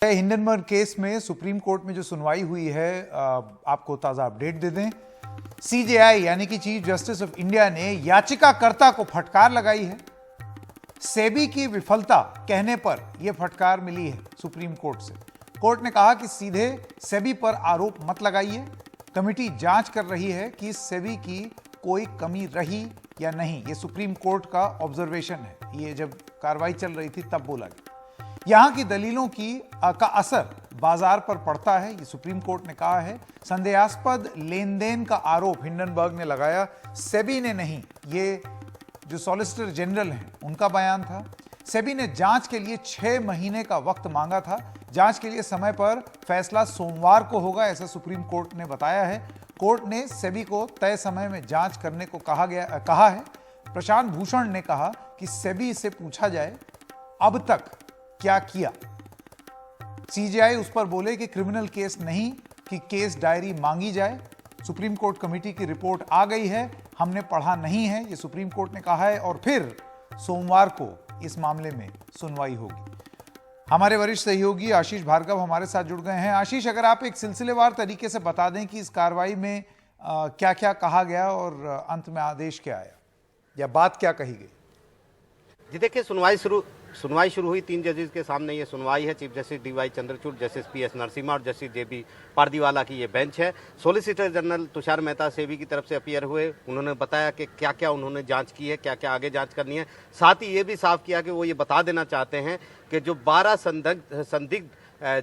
Hindenburg case में supreme court में जो सुनवाई हुई है, आपको ताजा अपडेट दे दें। सीजेआई यानी कि चीफ जस्टिस ऑफ इंडिया ने याचिकाकर्ता को फटकार लगाई है। सेबी की विफलता कहने पर यह फटकार मिली है सुप्रीम कोर्ट से। कोर्ट ने कहा कि सीधे सेबी पर आरोप मत लगाइए। कमेटी जांच कर रही है कि सेबी की कोई कमी रही या नहीं। यह सुप्रीम कोर्ट का ऑब्जर्वेशन है। ये जब कार्रवाई चल रही थी तब बोला गया। यहां की दलीलों का असर बाजार पर पड़ता है, ये सुप्रीम कोर्ट ने कहा है। संदेहास्पद लेन देन का आरोप हिंडनबर्ग ने लगाया, सेबी ने नहीं। ये जो सॉलिसिटर जनरल हैं उनका बयान था। सेबी ने जांच के लिए 6 महीने का वक्त मांगा था। जांच के लिए समय पर फैसला सोमवार को होगा, ऐसा सुप्रीम कोर्ट ने बताया है। कोर्ट ने सेबी को तय समय में जांच करने को कहा है। प्रशांत भूषण ने कहा कि सेबी से पूछा जाए अब तक क्या किया। सीजेआई उस पर बोले कि क्रिमिनल केस नहीं, कि केस डायरी मांगी जाए। सुप्रीम कोर्ट कमेटी की रिपोर्ट आ गई है, हमने पढ़ा नहीं है, ये सुप्रीम कोर्ट ने कहा है। और फिर सोमवार को इस मामले में सुनवाई होगी। हमारे वरिष्ठ सहयोगी आशीष भार्गव हमारे साथ जुड़ गए हैं। आशीष, अगर आप एक सिलसिलेवार तरीके से बता दें कि इस कार्रवाई में क्या क्या कहा गया और अंत में आदेश क्या आया या बात क्या कही गई। जी देखिए, सुनवाई शुरू हुई। 3 जजेस के सामने ये सुनवाई है। Chief justice DY Chandrachud, justice PS Narasimha और जस्टिस जेबी पारदीवाला की ये बेंच है। सॉलिसिटर जनरल तुषार मेहता सेबी की तरफ से अपीयर हुए। उन्होंने बताया कि क्या क्या उन्होंने जांच की है, क्या क्या आगे जांच करनी है। साथ ही ये भी साफ किया कि वो ये बता देना चाहते हैं कि जो 12 संदिग्ध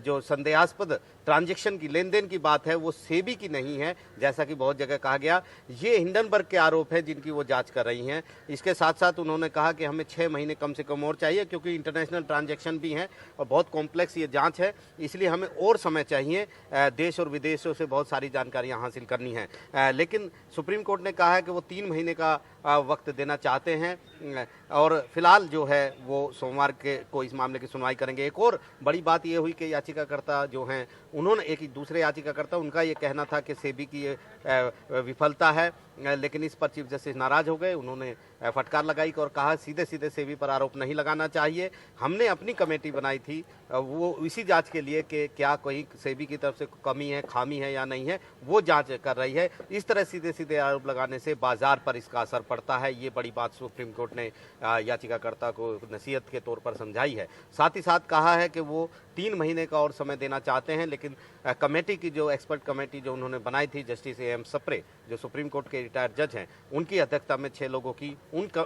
जो संदेहास्पद ट्रांजैक्शन की लेन देन की बात है वो सेबी की नहीं है, जैसा कि बहुत जगह कहा गया। ये हिंडनबर्ग के आरोप है जिनकी वो जांच कर रही हैं। इसके साथ साथ उन्होंने कहा कि हमें 6 महीने कम से कम और चाहिए, क्योंकि इंटरनेशनल ट्रांजैक्शन भी हैं और बहुत कॉम्प्लेक्स ये जांच है, इसलिए हमें और समय चाहिए। देश और विदेशों से बहुत सारी जानकारियाँ हासिल करनी है। लेकिन सुप्रीम कोर्ट ने कहा है कि वो 3 महीने का वक्त देना चाहते हैं और फिलहाल जो है वो सोमवार को इस मामले की सुनवाई करेंगे। एक और बड़ी बात ये हुई कि याचिकाकर्ता जो हैं उन्होंने एक दूसरे याचिकाकर्ता, उनका ये कहना था कि सेबी की ये विफलता है, लेकिन इस पर चीफ जस्टिस नाराज हो गए। उन्होंने फटकार लगाई और कहा सीधे सीधे सेबी पर आरोप नहीं लगाना चाहिए। हमने अपनी कमेटी बनाई थी वो इसी जांच के लिए कि क्या कोई सेबी की तरफ से कमी है, खामी है या नहीं है, वो जांच कर रही है। इस तरह सीधे सीधे आरोप लगाने से बाजार पर इसका असर पड़ता है। ये बड़ी बात सुप्रीम कोर्ट ने याचिकाकर्ता को नसीहत के तौर पर समझाई है। साथ ही साथ कहा है कि वो 3 महीने का और समय देना चाहते हैं, लेकिन कमेटी की जो एक्सपर्ट कमेटी जो उन्होंने बनाई थी, जस्टिस AM सप्रे जो सुप्रीम कोर्ट के रिटायर्ड जज हैं, उनकी अध्यक्षता में 6 लोगों की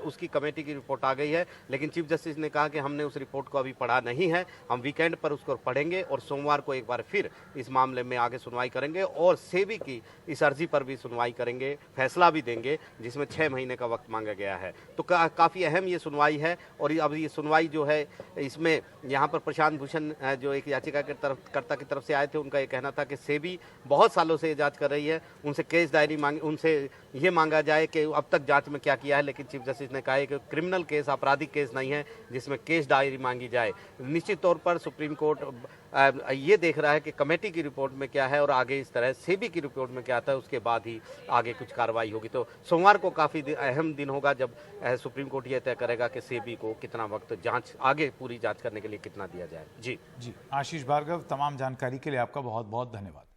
उसकी कमेटी की रिपोर्ट आ गई है। लेकिन चीफ जस्टिस ने कहा कि हमने उस रिपोर्ट को अभी पढ़ा नहीं है, हम वीकेंड पर उसको पढ़ेंगे और सोमवार को एक बार फिर इस मामले में आगे सुनवाई करेंगे और सेबी की इस अर्जी पर भी सुनवाई करेंगे, फैसला भी देंगे, जिसमें 6 महीने का वक्त मांगा गया है। तो काफ़ी अहम ये सुनवाई है। और अब ये सुनवाई जो है इसमें यहाँ पर प्रशांत भूषण जो एक याचिकाकर्ता की तरफ से आए थे, उनका ये कहना था कि सेबी बहुत सालों से ये जांच कर रही है, उनसे केस डायरी उनसे ये मांगा जाए कि अब तक जांच में क्या किया है। लेकिन चीफ जस्टिस ने कहा है कि क्रिमिनल केस आपराधिक केस नहीं है जिसमें केस डायरी मांगी जाए। निश्चित तौर पर सुप्रीम कोर्ट ये देख रहा है कि कमेटी की रिपोर्ट में क्या है और आगे इस तरह सेबी की रिपोर्ट में क्या आता है, उसके बाद ही आगे कुछ कार्रवाई होगी। तो सोमवार को काफ़ी अहम दिन होगा जब सुप्रीम कोर्ट ये तय करेगा कि सेबी को कितना वक्त जांच आगे पूरी जांच करने के लिए कितना दिया जाए। जी आशीष भार्गव, तमाम जानकारी के लिए आपका बहुत बहुत धन्यवाद।